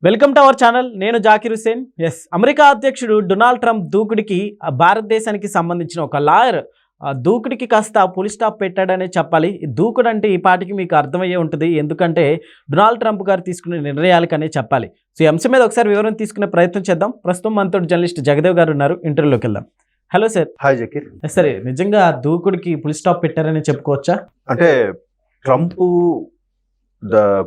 Welcome to our channel. నేను Zakir Hussain. America అధ్యక్షుడు Donald Trump దూకుడికి భారతదేశానికి సంబంధించిన ఒక లాయర్ దూకుడికి కాస్త పులి స్టాప్ పెట్టాడనే చెప్పాలి. ఈ దూకుడు అంటే ఈ పాటికి మీకు అర్థమయ్యే ఉంటుంది, ఎందుకంటే డొనాల్డ్ ట్రంప్ గారు తీసుకునే నిర్ణయాలకనే చెప్పాలి. సో ఈ అంశం మీద ఒకసారి వివరణ తీసుకునే ప్రయత్నం చేద్దాం. ప్రస్తుతం మనతో జర్నలిస్ట్ జగదేవ్ గారు ఉన్నారు. ఇంటర్వ్యూలోకి వెళ్దాం. Hello sir. హాయ్ జకీర్. సరే, నిజంగా దూకుడికి పులి స్టాప్ పెట్టారని చెప్పుకోవచ్చా? అంటే ట్రంప్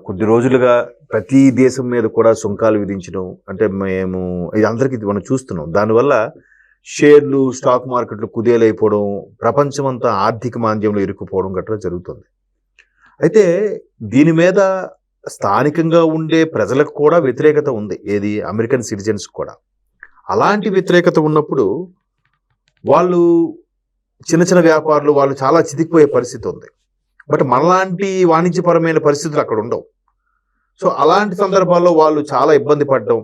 కొద్ది రోజులుగా ప్రతి దేశం మీద కూడా సుంకాలు విధించడం, అంటే మేము ఇది అందరికీ మనం చూస్తున్నాం. దానివల్ల షేర్లు, స్టాక్ మార్కెట్లు కుదేలైపోవడం, ప్రపంచమంతా ఆర్థిక మాంద్యంలో ఇరుక్కుపోవడం గట్రా జరుగుతుంది. అయితే దీని మీద స్థానికంగా ఉండే ప్రజలకు కూడా వ్యతిరేకత ఉంది, ఏది అమెరికన్ సిటిజన్స్ కూడా. అలాంటి వ్యతిరేకత ఉన్నప్పుడు వాళ్ళు చిన్న చిన్న వ్యాపారులు వాళ్ళు చాలా చితికిపోయే పరిస్థితి ఉంది. బట్ మనలాంటి వాణిజ్యపరమైన పరిస్థితులు అక్కడ ఉండవు. సో అలాంటి సందర్భాల్లో వాళ్ళు చాలా ఇబ్బంది పడడం,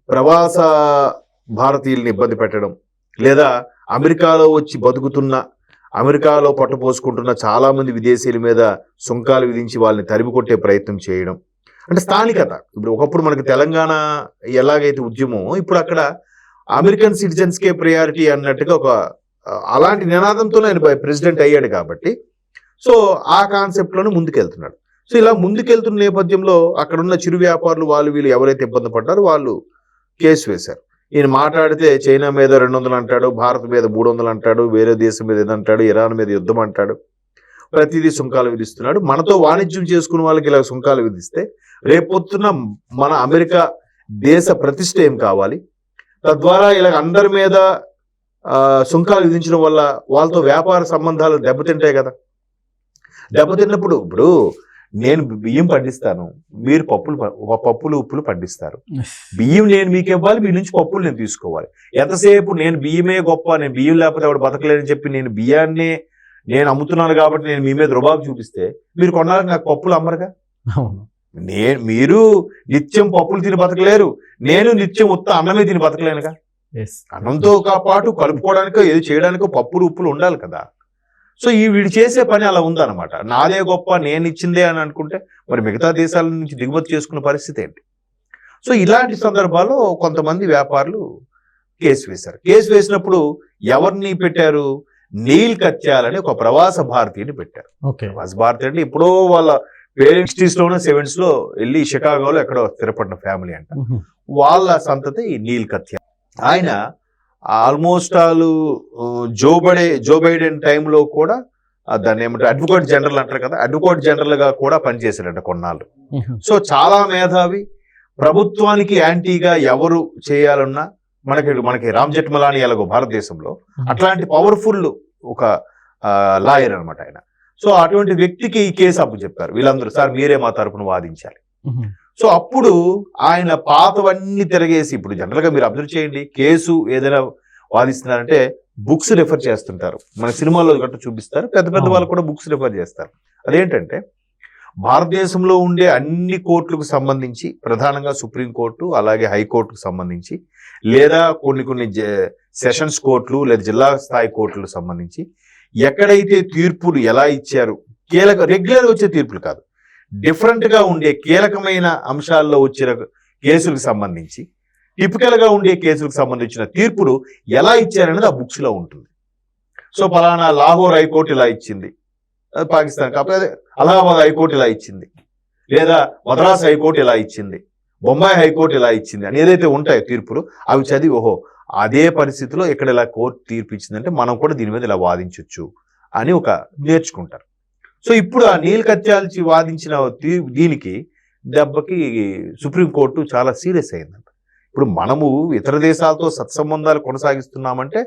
ప్రవాస భారతీయుల్ని ఇబ్బంది పెట్టడం, లేదా అమెరికాలో వచ్చి బతుకుతున్న, అమెరికాలో పట్టుపోసుకుంటున్న చాలామంది విదేశీయుల మీద సుంకాలు విధించి వాళ్ళని తరిమి కొట్టే ప్రయత్నం చేయడం. అంటే స్థానికత. ఇప్పుడు ఒకప్పుడు మనకి తెలంగాణ ఎలాగైతే ఉద్యమం, ఇప్పుడు అక్కడ అమెరికన్ సిటిజన్స్కే ప్రయారిటీ అన్నట్టుగా ఒక అలాంటి నినాదంతో ఆయన ప్రెసిడెంట్ అయ్యాడు కాబట్టి సో ఆ కాన్సెప్ట్లోనే ముందుకెళ్తున్నాడు. సో ఇలా ముందుకెళ్తున్న నేపథ్యంలో అక్కడున్న చిరు వ్యాపారులు వీళ్ళు ఎవరైతే ఇబ్బంది పడ్డారో వాళ్ళు కేసు వేశారు. ఈయన మాట్లాడితే చైనా మీద 200 అంటాడు, భారత్ మీద 300 అంటాడు, వేరే దేశం మీద ఏదంటాడు, ఇరాన్ మీద యుద్ధం అంటాడు, ప్రతిదీ సుంకాలు విధిస్తున్నాడు. మనతో వాణిజ్యం చేసుకున్న వాళ్ళకి ఇలా సుంకాలు విధిస్తే రేపొద్దున మన అమెరికా దేశ ప్రతిష్ట ఏం కావాలి? తద్వారా ఇలా అందరి మీద సుంకాలు విధించడం వల్ల వాళ్ళతో వ్యాపార సంబంధాలు దెబ్బతింటాయి కదా. దెబ్బతిన్నప్పుడు ఇప్పుడు నేను బియ్యం పండిస్తాను, మీరు పప్పులు ఉప్పులు పండిస్తారు. బియ్యం నేను మీకు ఇవ్వాలి, మీ నుంచి పప్పులు నేను తీసుకోవాలి. ఎంతసేపు నేను బియ్యమే గొప్ప, నేను బియ్యం లేకపోతే ఆవిడ బతకలేదని చెప్పి నేను బియ్యాన్ని నేను అమ్ముతున్నాను కాబట్టి నేను మీ మీద రుబాబు చూపిస్తే మీరు కొన్నాళ్ళకి నాకు పప్పులు అమ్మరుగా. మీరు నిత్యం పప్పులు తిని బతకలేరు, నేను నిత్యం ఉత్త అన్నమే తిని బతకలేనుగా. అన్నంతో పాటు కలుపుకోవడానికో ఏది చేయడానికో పప్పులు ఉప్పులు ఉండాలి కదా. సో వీడు చేసే పని అలా ఉందన్నమాట. నాదే గొప్ప, నేను ఇచ్చిందే అని అనుకుంటే మరి మిగతా దేశాల నుంచి దిగుమతి చేసుకున్న పరిస్థితి ఏంటి? సో ఇలాంటి సందర్భాల్లో కొంతమంది వ్యాపారులు కేసు వేశారు. కేసు వేసినప్పుడు ఎవరిని పెట్టారు? నీల్ కత్యాలని ఒక ప్రవాస భారతీయుని పెట్టారు. ప్రవాస భారతీయ అంటే ఇప్పుడు వాళ్ళ పేరెంట్స్ 60s 70s వెళ్ళి షికాగోలో ఎక్కడో స్థిరపడిన ఫ్యామిలీ అంట. వాళ్ళ సంతతి నీల్ కత్యాల్. ఆయన ఆల్మోస్ట్ జో బైడెన్ టైంలో కూడా దాన్ని ఏమంటారు, అడ్వకేట్ జనరల్ అంటారు కదా, అడ్వకేట్ జనరల్ గా కూడా పనిచేశారంట కొన్నాళ్ళు. సో చాలా మేధావి. ప్రభుత్వానికి యాంటీగా ఎవరు చేయాలన్నా మనకి రామ్ జెఠ్మలానీ ఎలాగో భారతదేశంలో అట్లాంటి పవర్ఫుల్ ఒక లాయర్ అనమాట ఆయన. సో అటువంటి వ్యక్తికి ఈ కేసు అప్పు చెప్పారు వీళ్ళందరూ, సార్ మీరే మా తరపున వాదించాలి. సో అప్పుడు ఆయన పాతవన్నీ తిరగేసి, ఇప్పుడు జనరల్ గా మీరు అబ్జర్వ్ చేయండి, కేసు ఏదైనా వాదిస్తున్నారంటే బుక్స్ రిఫర్ చేస్తుంటారు. మన సినిమాల్లో గట్టు చూపిస్తారు, పెద్ద పెద్ద వాళ్ళు కూడా బుక్స్ రిఫర్ చేస్తారు. అదేంటంటే భారతదేశంలో ఉండే అన్ని కోర్టులకు సంబంధించి, ప్రధానంగా సుప్రీంకోర్టు అలాగే హైకోర్టుకు సంబంధించి, లేదా కొన్ని సెషన్స్ కోర్టులు లేదా జిల్లా స్థాయి కోర్టులకు సంబంధించి ఎక్కడైతే తీర్పులు ఎలా ఇచ్చారు, రెగ్యులర్ వచ్చే తీర్పులు కాదు, డిఫరెంట్ గా ఉండే కీలకమైన అంశాల్లో వచ్చిన కేసులకు సంబంధించి, టిపికల్ గా ఉండే కేసులకు సంబంధించిన తీర్పులు ఎలా ఇచ్చారనేది ఆ బుక్స్ లో ఉంటుంది. సో పలానా లాహోర్ హైకోర్టు ఇలా ఇచ్చింది, పాకిస్తాన్ కాకపోతే అలహాబాద్ హైకోర్టు ఇలా ఇచ్చింది, లేదా మద్రాస్ హైకోర్టు ఇలా ఇచ్చింది, బొంబాయి హైకోర్టు ఇలా ఇచ్చింది అని ఏదైతే ఉంటాయో తీర్పులు, అవి చదివి ఓహో అదే పరిస్థితిలో ఇక్కడ ఇలా కోర్టు తీర్పు ఇచ్చిందంటే మనం కూడా దీని మీద ఇలా వాదించవచ్చు అని ఒక నేర్చుకుంటారు. సో ఇప్పుడు ఆ నీల్ కత్యాల్చి వాదించిన దీనికి దెబ్బకి సుప్రీంకోర్టు చాలా సీరియస్ అయిందంట. ఇప్పుడు మనము ఇతర దేశాలతో సత్సంబంధాలు కొనసాగిస్తున్నామంటే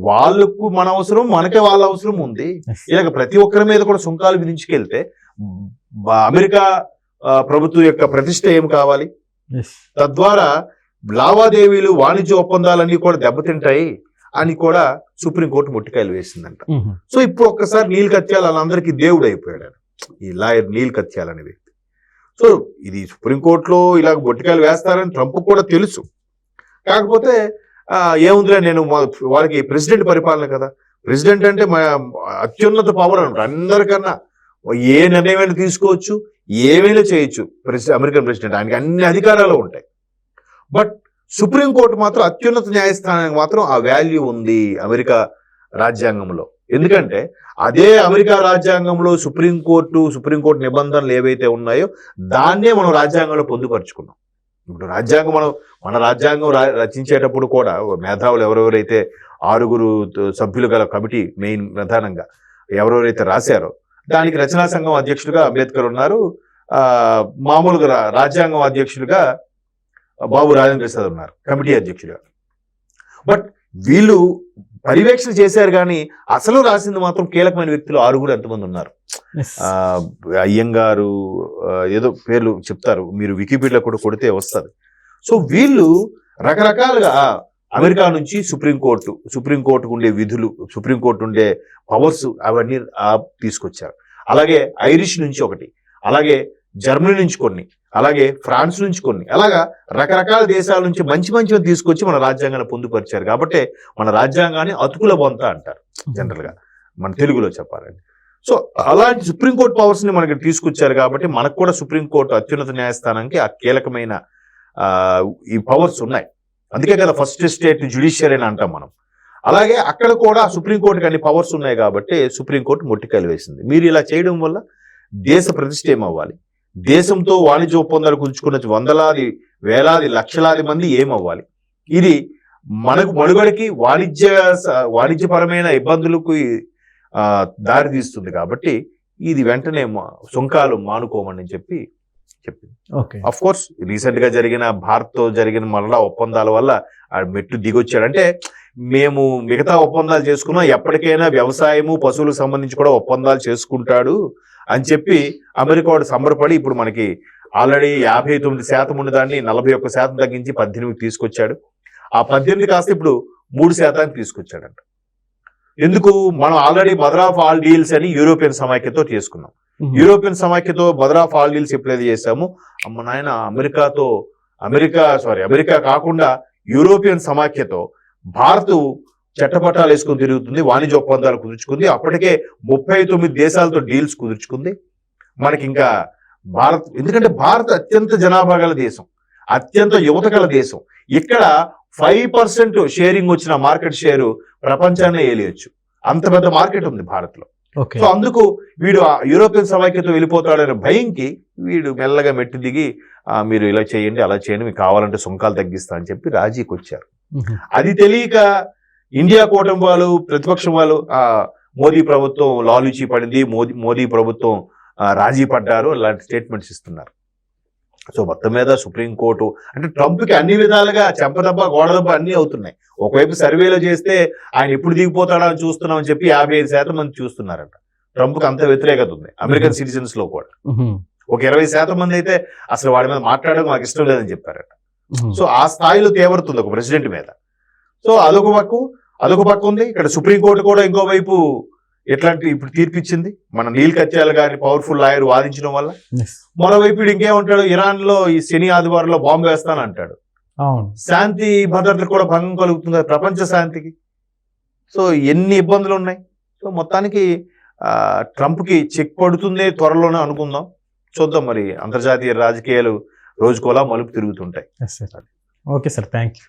వాళ్ళకు మన అవసరం, మనకే వాళ్ళ అవసరం ఉంది. ఇలాగ ప్రతి ఒక్కరి మీద కూడా సుంకాలు విధించుకెళ్తే అమెరికా ప్రభుత్వం యొక్క ప్రతిష్ట ఏం కావాలి? తద్వారా లావాదేవీలు, వాణిజ్య ఒప్పందాలన్నీ కూడా దెబ్బతింటాయి అని కూడా సుప్రీంకోర్టు మొట్టికాయలు వేసిందంట. సో ఇప్పుడు ఒక్కసారి నీల్ కత్యాల్ వాళ్ళందరికీ దేవుడు అయిపోయాడు ఈ లాయర్ నీల్ కత్యాల్ అనే వ్యక్తి. సో ఇది సుప్రీంకోర్టులో ఇలా మొట్టికాయలు వేస్తారని ట్రంప్ కూడా తెలుసు. కాకపోతే ఏముందిలే, నేను వాళ్ళకి ప్రెసిడెంట్ పరిపాలన కదా, ప్రెసిడెంట్ అంటే అత్యున్నత పవర్ అనమాట. అందరికన్నా ఏ నిర్ణయమైనా తీసుకోవచ్చు, ఏమైనా చేయొచ్చు అమెరికన్ ప్రెసిడెంట్. ఆయనకి అన్ని అధికారాలు ఉంటాయి. బట్ సుప్రీంకోర్టు మాత్రం అత్యున్నత న్యాయస్థానానికి మాత్రం ఆ వాల్యూ ఉంది అమెరికా రాజ్యాంగంలో. ఎందుకంటే అదే అమెరికా రాజ్యాంగంలో సుప్రీంకోర్టు నిబంధనలు ఏవైతే ఉన్నాయో దాన్నే మనం రాజ్యాంగంలో పొందుపరుచుకున్నాం. ఇప్పుడు మన రాజ్యాంగం రచించేటప్పుడు కూడా మేధావులు ఎవరెవరైతే 6 సభ్యులు గల కమిటీ మెయిన్ ప్రధానంగా ఎవరెవరైతే రాశారో దానికి రచనా సంఘం అధ్యక్షులుగా అంబేద్కర్ ఉన్నారు, మామూలుగా రాజ్యాంగం అధ్యక్షులుగా బాబు రాజేంద్ర ప్రసాద్ ఉన్నారు కమిటీ అధ్యక్షులుగా. బట్ వీళ్ళు పర్యవేక్షణ చేశారు కానీ అసలు రాసింది మాత్రం కీలకమైన వ్యక్తులు 6 ఎంతమంది ఉన్నారు. అయ్యంగారు ఏదో పేర్లు చెప్తారు, మీరు వికీపీడియాలో కూడా కొడితే వస్తుంది. సో వీళ్ళు రకరకాలుగా అమెరికా నుంచి సుప్రీంకోర్టుకు ఉండే విధులు, సుప్రీంకోర్టు ఉండే పవర్స్ అవన్నీ తీసుకొచ్చారు. అలాగే ఐరిష్ నుంచి ఒకటి, అలాగే జర్మనీ నుంచి కొన్ని, అలాగే ఫ్రాన్స్ నుంచి కొన్ని, అలాగా రకరకాల దేశాల నుంచి మంచి తీసుకొచ్చి మన రాజ్యాంగాన్ని పొందుపరిచారు. కాబట్టి మన రాజ్యాంగాన్ని అతుకుల బొంత అంటారు జనరల్గా మన తెలుగులో చెప్పాలండి. సో అలాంటి సుప్రీంకోర్టు పవర్స్ ని మనకి తీసుకొచ్చారు కాబట్టి మనకు కూడా సుప్రీంకోర్టు అత్యున్నత న్యాయస్థానానికి ఆ కీలకమైన ఈ పవర్స్ ఉన్నాయి. అందుకే కదా ఫస్ట్ స్టేట్ జ్యుడిషియరీ అని అంటాం మనం. అలాగే అక్కడ కూడా సుప్రీంకోర్టుకి అన్ని పవర్స్ ఉన్నాయి కాబట్టి సుప్రీంకోర్టు మొట్టికాయలు వేసింది. మీరు ఇలా చేయడం వల్ల దేశ ప్రతిష్ట ఏమవ్వాలి, దేశంతో వాణిజ్య ఒప్పందాలు కుదుర్చుకున్న వందలాది వేలాది లక్షలాది మంది ఏమవ్వాలి, ఇది మనకు మనుగడకి వాణిజ్యపరమైన ఇబ్బందులకు దారి తీస్తుంది. కాబట్టి ఇది వెంటనే సుంకాలు మానుకోమని చెప్పింది. అఫ్ కోర్స్ రీసెంట్ గా జరిగిన భారత్తో జరిగిన మళ్ళా ఒప్పందాల వల్ల మెట్టు దిగొచ్చాడు. అంటే మేము మిగతా ఒప్పందాలు చేసుకున్నాం, ఎప్పటికైనా వ్యవసాయము పశువులకు సంబంధించి కూడా ఒప్పందాలు చేసుకుంటాడు అని చెప్పి అమెరికా వాడు సంబరపడి ఇప్పుడు మనకి ఆల్రెడీ 59% ఉన్నదాన్ని 41% తగ్గించి 18 తీసుకొచ్చాడు. ఆ 18 కాస్త ఇప్పుడు 3% తీసుకొచ్చాడంట. ఎందుకు? మనం already mother of all deals అని యూరోపియన్ సమాఖ్యతో చేసుకున్నాం. యూరోపియన్ సమాఖ్యతో మదర్ ఆఫ్ ఆల్ డీల్స్ ఎప్పుడైతే చేశామో అమ్మ నాయన అమెరికా కాకుండా యూరోపియన్ సమాఖ్యతో భారత్ చట్టపట్టాలు వేసుకుని తిరుగుతుంది, వాణిజ్య ఒప్పందాలు కుదుర్చుకుంది. అప్పటికే 39 దేశాలతో డీల్స్ కుదుర్చుకుంది. మనకి ఇంకా భారత్, ఎందుకంటే భారత్ అత్యంత జనాభా గల దేశం, అత్యంత యువత గల దేశం. ఇక్కడ 5% షేరింగ్ వచ్చిన మార్కెట్ షేరు ప్రపంచాన్ని ఏలియచ్చు, అంత పెద్ద మార్కెట్ ఉంది భారత్ లో. సో అందుకు వీడు యూరోపియన్ సమాఖ్యతో వెళ్ళిపోతాడనే భయంకి వీడు మెల్లగా మెట్టు దిగి మీరు ఇలా చేయండి అలా చేయండి, మీకు కావాలంటే సుంకాలు తగ్గిస్తా అని చెప్పి రాజీకి వచ్చారు. అది తెలియక ఇండియా కూటమి వాళ్ళు, ప్రతిపక్షం వాళ్ళు మోదీ ప్రభుత్వం లాలూచి పడింది, మోదీ ప్రభుత్వం రాజీ పడ్డారు, అలాంటి స్టేట్మెంట్స్ ఇస్తున్నారు. సో మొత్తం మీద సుప్రీంకోర్టు అంటే ట్రంప్కి అన్ని విధాలుగా చెంపదెబ్బ గోడదెబ్బ అన్ని అవుతున్నాయి. ఒకవైపు సర్వేలో చేస్తే ఆయన ఎప్పుడు దిగిపోతాడా అని చూస్తున్నాం అని చెప్పి 55% మంది చూస్తున్నారంట. ట్రంప్కి అంత వ్యతిరేకత ఉంది అమెరికన్ సిటిజన్స్ లో కూడా. ఒక 20% మంది అయితే అసలు వాడి మీద మాట్లాడడం మాకు ఇష్టం లేదని చెప్పారట. సో ఆ స్థాయిలో తేవరుతుంది ఒక ప్రెసిడెంట్ మీద. సో అదొక పక్క ఉంది. ఇక్కడ సుప్రీంకోర్టు కూడా ఇంకోవైపు ఎట్లాంటి ఇప్పుడు తీర్పిచ్చింది, మన నీల్ కత్యాలు గారి పవర్ఫుల్ లాయర్ వాదించడం వల్ల. మరోవైపు ఇంకేమంటాడు, ఇరాన్ లో ఈ శని ఆదివారంలో బాంబు వేస్తానంటాడు. శాంతి భద్రతలు కూడా భంగం కలుగుతుంది ప్రపంచ శాంతికి. సో ఎన్ని ఇబ్బందులు ఉన్నాయి. సో మొత్తానికి ట్రంప్కి చెక్ పడుతుందే త్వరలోనే అనుకుందాం. చూద్దాం మరి అంతర్జాతీయ రాజకీయాలు రోజుకోలా మలుపు తిరుగుతుంటాయి. Okay sir, thank you.